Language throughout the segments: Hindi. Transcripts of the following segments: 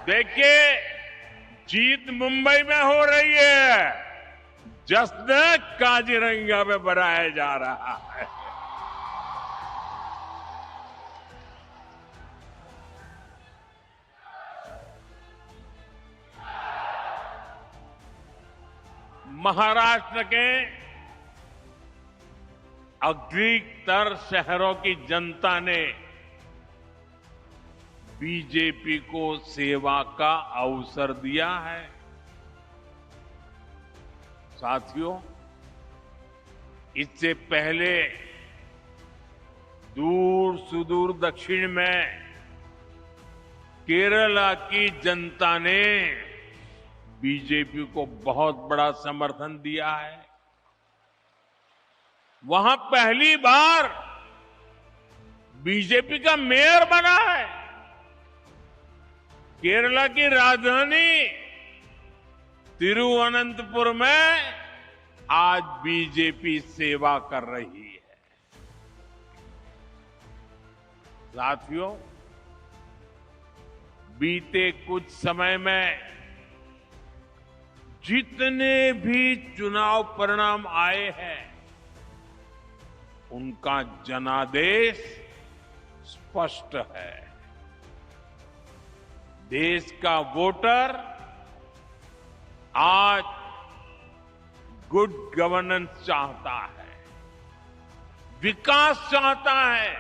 देखिए, जीत मुंबई में हो रही है, जश्न काजीरंगा में मनाया जा रहा है। महाराष्ट्र के अधिकतर शहरों की जनता ने बीजेपी को सेवा का अवसर दिया है। साथियों, इससे पहले दूर सुदूर दक्षिण में केरला की जनता ने बीजेपी को बहुत बड़ा समर्थन दिया है। वहां पहली बार बीजेपी का मेयर बना है। केरला की राजधानी तिरुवनंतपुरम में आज बीजेपी सेवा कर रही है। साथियों, बीते कुछ समय में जितने भी चुनाव परिणाम आए हैं, उनका जनादेश स्पष्ट है। देश का वोटर आज गुड गवर्नेंस चाहता है, विकास चाहता है।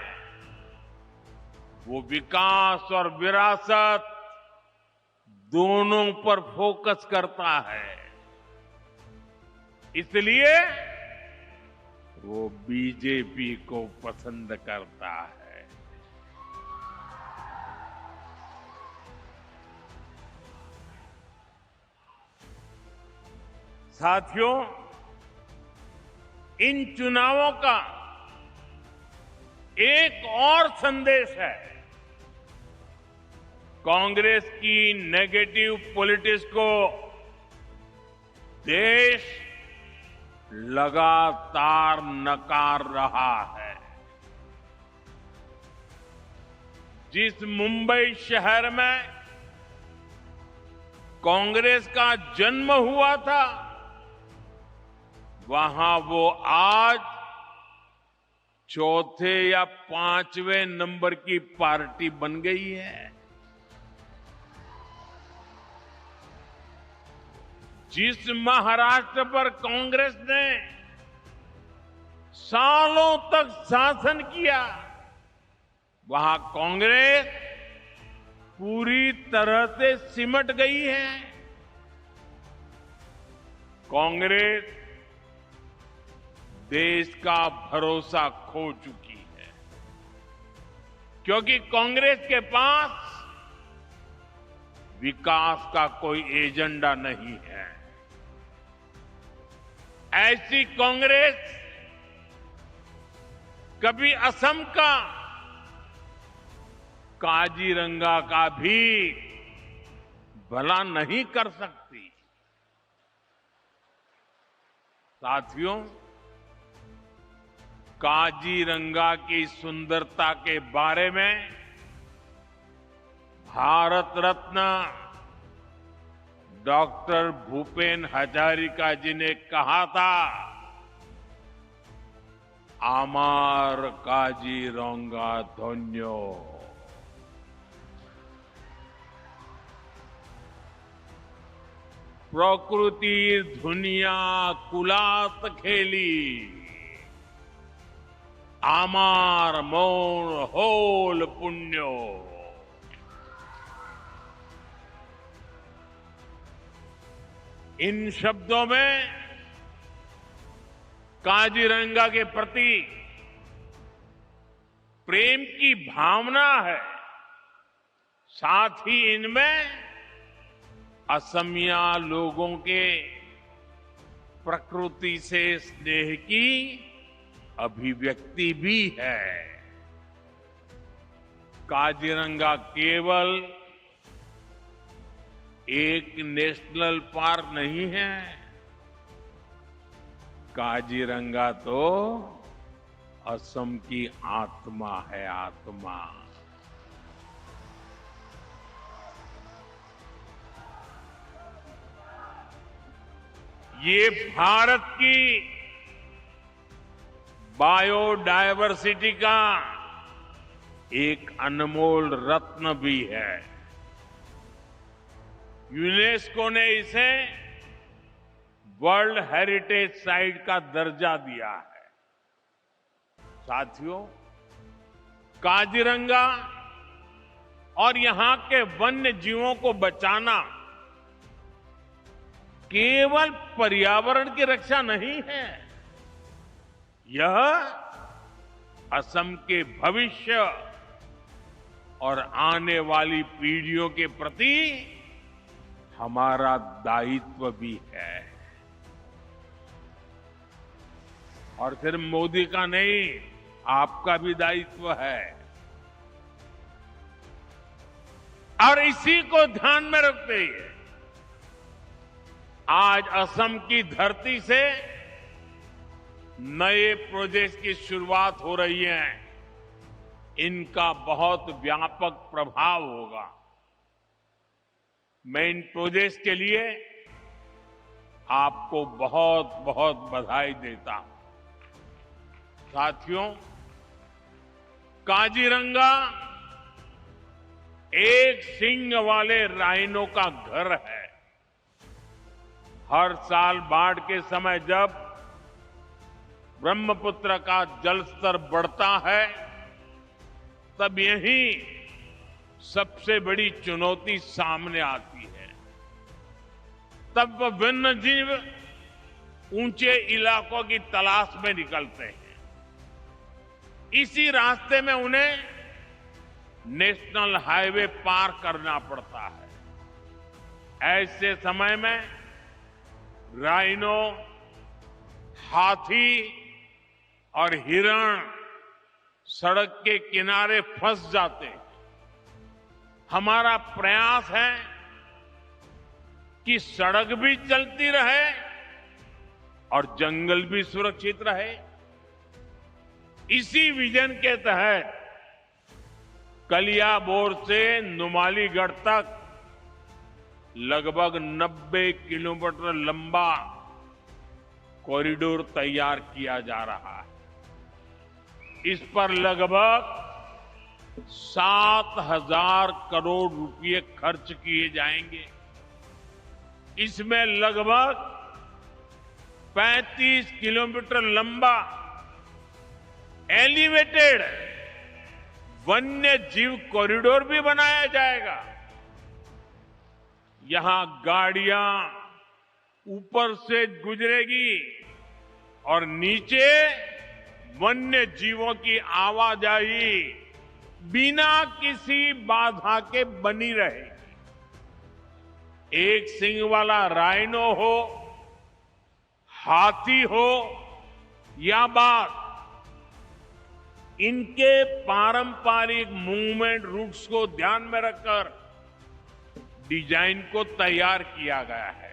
वो विकास और विरासत दोनों पर फोकस करता है। इसलिए वो बीजेपी को पसंद करता है। साथियों, इन चुनावों का एक और संदेश है। कांग्रेस की नेगेटिव पॉलिटिक्स को देश लगातार नकार रहा है। जिस मुंबई शहर में कांग्रेस का जन्म हुआ था, वहां वो आज चौथे या पांचवें नंबर की पार्टी बन गई है। जिस महाराष्ट्र पर कांग्रेस ने सालों तक शासन किया, वहां कांग्रेस पूरी तरह से सिमट गई है। कांग्रेस देश का भरोसा खो चुकी है, क्योंकि कांग्रेस के पास विकास का कोई एजेंडा नहीं है। ऐसी कांग्रेस कभी असम का काजीरंगा का भी भला नहीं कर सकती। साथियों, काजीरंगा की सुंदरता के बारे में भारत रत्न डॉक्टर भूपेन हजारिका जी ने कहा था, आमार काजीरंगा धन्यो। प्रकृति दुनिया कुलात खेली, आमार मौन होल पुण्यो। इन शब्दों में काजीरंगा के प्रति प्रेम की भावना है। साथ ही इनमें असमिया लोगों के प्रकृति से स्नेह की अभिव्यक्ति भी है। काजीरंगा केवल एक नेशनल पार्क नहीं है, काजीरंगा तो असम की आत्मा है, आत्मा। ये भारत की बायोडायवर्सिटी का एक अनमोल रत्न भी है। यूनेस्को ने इसे वर्ल्ड हेरिटेज साइट का दर्जा दिया है। साथियों, काजीरंगा और यहां के वन्य जीवों को बचाना केवल पर्यावरण की रक्षा नहीं है, यह असम के भविष्य और आने वाली पीढ़ियों के प्रति हमारा दायित्व भी है। और फिर मोदी का नहीं, आपका भी दायित्व है। और इसी को ध्यान में रखते हुए आज असम की धरती से नए प्रोजेक्ट की शुरुआत हो रही है। इनका बहुत व्यापक प्रभाव होगा। मैं इन प्रोजेक्ट के लिए आपको बहुत बहुत बधाई देता हूं। साथियों, काजीरंगा एक सींग वाले राइनो का घर है। हर साल बाढ़ के समय जब ब्रह्मपुत्र का जलस्तर बढ़ता है, तब यही सबसे बड़ी चुनौती सामने आती है। तब वन्य जीव ऊंचे इलाकों की तलाश में निकलते हैं। इसी रास्ते में उन्हें नेशनल हाईवे पार करना पड़ता है। ऐसे समय में राइनो, हाथी और हिरण सड़क के किनारे फंस जाते हैं। हमारा प्रयास है कि सड़क भी चलती रहे और जंगल भी सुरक्षित रहे। इसी विजन के तहत कलियाबोर से नुमालीगढ़ तक लगभग 90 किलोमीटर लंबा कॉरिडोर तैयार किया जा रहा है। इस पर लगभग 7,000 करोड़ रुपए खर्च किए जाएंगे। इसमें लगभग 35 किलोमीटर लंबा एलिवेटेड वन्य जीव कॉरिडोर भी बनाया जाएगा। यहां गाड़ियां ऊपर से गुजरेगी और नीचे वन्य जीवों की आवाजाही बिना किसी बाधा के बनी रहेगी। एक सींग वाला राइनो हो, हाथी हो या बाघ, इनके पारंपरिक मूवमेंट रूट्स को ध्यान में रखकर डिजाइन को तैयार किया गया है।